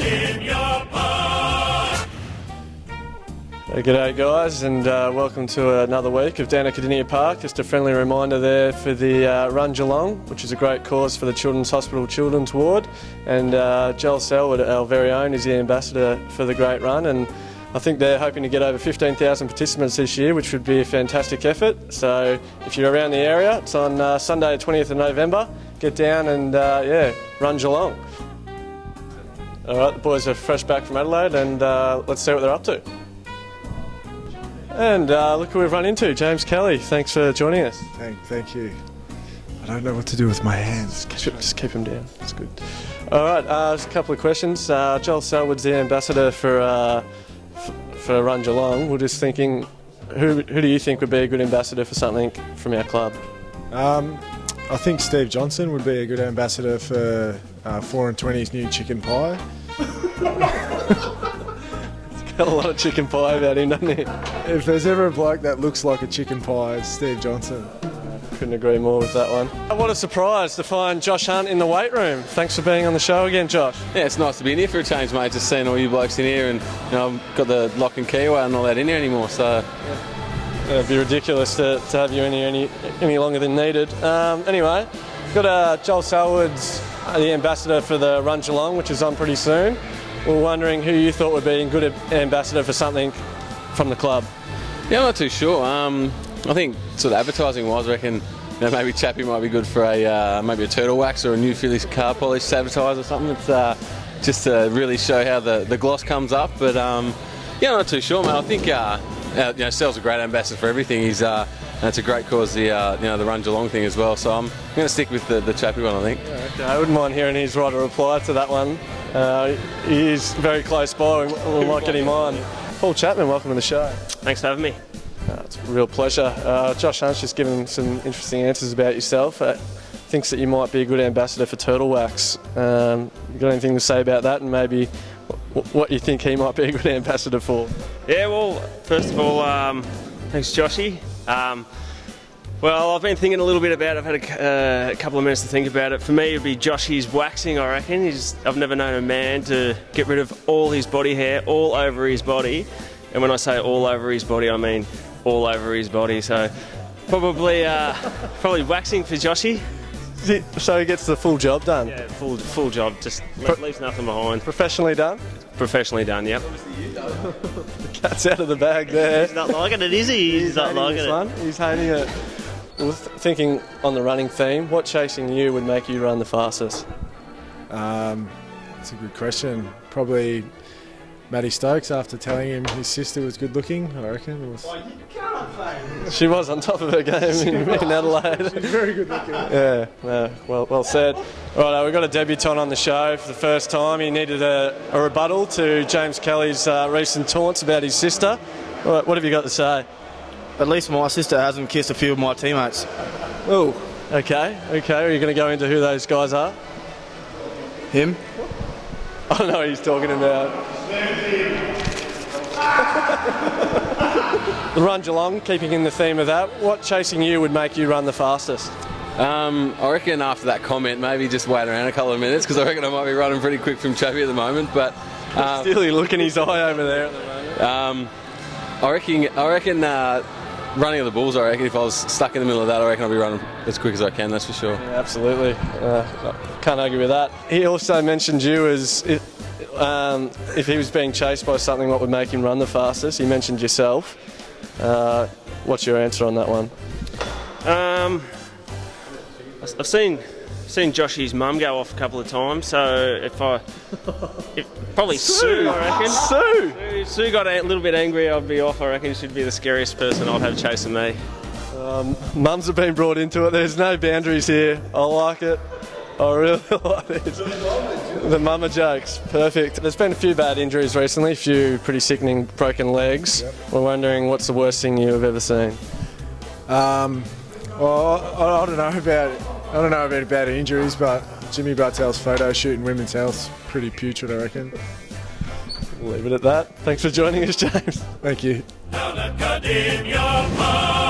Kardinia Park. G'day guys, and welcome to another week of down at Kardinia Park. Just a friendly reminder there for the Run Geelong, which is a great cause for the Children's Hospital Children's Ward, and Joel Selwood, our very own, is the ambassador for the great run, and I think they're hoping to get over 15,000 participants this year, which would be a fantastic effort. So if you're around the area, it's on Sunday 20th of November. Get down and run Geelong. Alright, the boys are fresh back from Adelaide, and let's see what they're up to. And look who we've run into, James Kelly. Thanks for joining us. Thank you. I don't know what to do with my hands. Just keep them down. That's good. Alright, just a couple of questions. Joel Selwood's the ambassador for Run Geelong. We're just thinking, who do you think would be a good ambassador for something from our club? I think Steve Johnson would be a good ambassador for 4 and 20's new chicken pie. Got a lot of chicken pie about him, doesn't he? If there's ever a bloke that looks like a chicken pie, it's Steve Johnson. Couldn't agree more with that one. What a surprise to find Josh Hunt in the weight room. Thanks for being on the show again, Josh. Yeah, it's nice to be in here for a change, mate. Just seeing all you blokes in here, and I've got the lock and key away and all that in here anymore. So it'd be ridiculous to have you in here any longer than needed. Anyway, we've got Joel Selwood's the ambassador for the Run Geelong, which is on pretty soon. We're wondering who you thought would be a good ambassador for something from the club. Yeah, I'm not too sure. I think sort of advertising-wise, I reckon maybe Chappie might be good for maybe a turtle wax or a new Phillies car polish to advertise or something. It's just to really show how the gloss comes up. But I'm not too sure, mate. I think Sel's a great ambassador for everything. He's it's a great cause, the Run Geelong thing as well. So I'm going to stick with the Chappie one, I think. Yeah, okay. I wouldn't mind hearing his right of reply to that one. He is very close by. We might get him on. Paul Chapman, welcome to the show. Thanks for having me. It's a real pleasure. Josh Hunt's just given some interesting answers about yourself. Thinks that you might be a good ambassador for turtle wax. You got anything to say about that, and maybe what you think he might be a good ambassador for? Yeah, well, first of all, thanks, Joshy. Well, I've been thinking a little bit about it. I've had a couple of minutes to think about it. For me, it would be Joshy's waxing, I reckon. I've never known a man to get rid of all his body hair all over his body. And when I say all over his body, I mean all over his body. So probably waxing for Joshy. So he gets the full job done? Yeah, full job. Just leaves nothing behind. Professionally done? Professionally done, yep. The cat's out of the bag there. He's not liking it, is he? He's not liking it. One. He's hating it. Well, thinking on the running theme, what chasing you would make you run the fastest? That's a good question. Probably Matty Stokes, after telling him his sister was good looking, I reckon. She was on top of her game in Adelaide. She's very good looking. Yeah, well said. Right, we've got a debutant on the show for the first time. He needed a rebuttal to James Kelly's recent taunts about his sister. What have you got to say? At least my sister hasn't kissed a few of my teammates. Oh, okay. Are you going to go into who those guys are? Him? I don't know what he's talking about. The Run Geelong, keeping in the theme of that, what chasing you would make you run the fastest? I reckon after that comment, maybe just wait around a couple of minutes, because I reckon I might be running pretty quick from Chappie at the moment. But still, you look in his eye over there at the moment. I reckon running of the Bulls, I reckon if I was stuck in the middle of that, I reckon I'll be running as quick as I can, that's for sure. Yeah, absolutely. Can't argue with that. He also mentioned you as if he was being chased by something, what would make him run the fastest? He mentioned yourself. What's your answer on that one? I've seen Joshy's mum go off a couple of times, so probably Sue, I reckon. Sue! Sue got a little bit angry, I'd be off. I reckon she'd be the scariest person I'd have chasing me. Mums have been brought into it. There's no boundaries here. I like it. I really like it. The mama jokes. Perfect. There's been a few bad injuries recently, a few pretty sickening broken legs. Yep. We're wondering what's the worst thing you've ever seen? Well, I don't know about injuries, but Jimmy Bartell's photo shoot in Women's Health's pretty putrid, I reckon. We'll leave it at that. Thanks for joining us, James. Thank you. Down at Kardinia Park.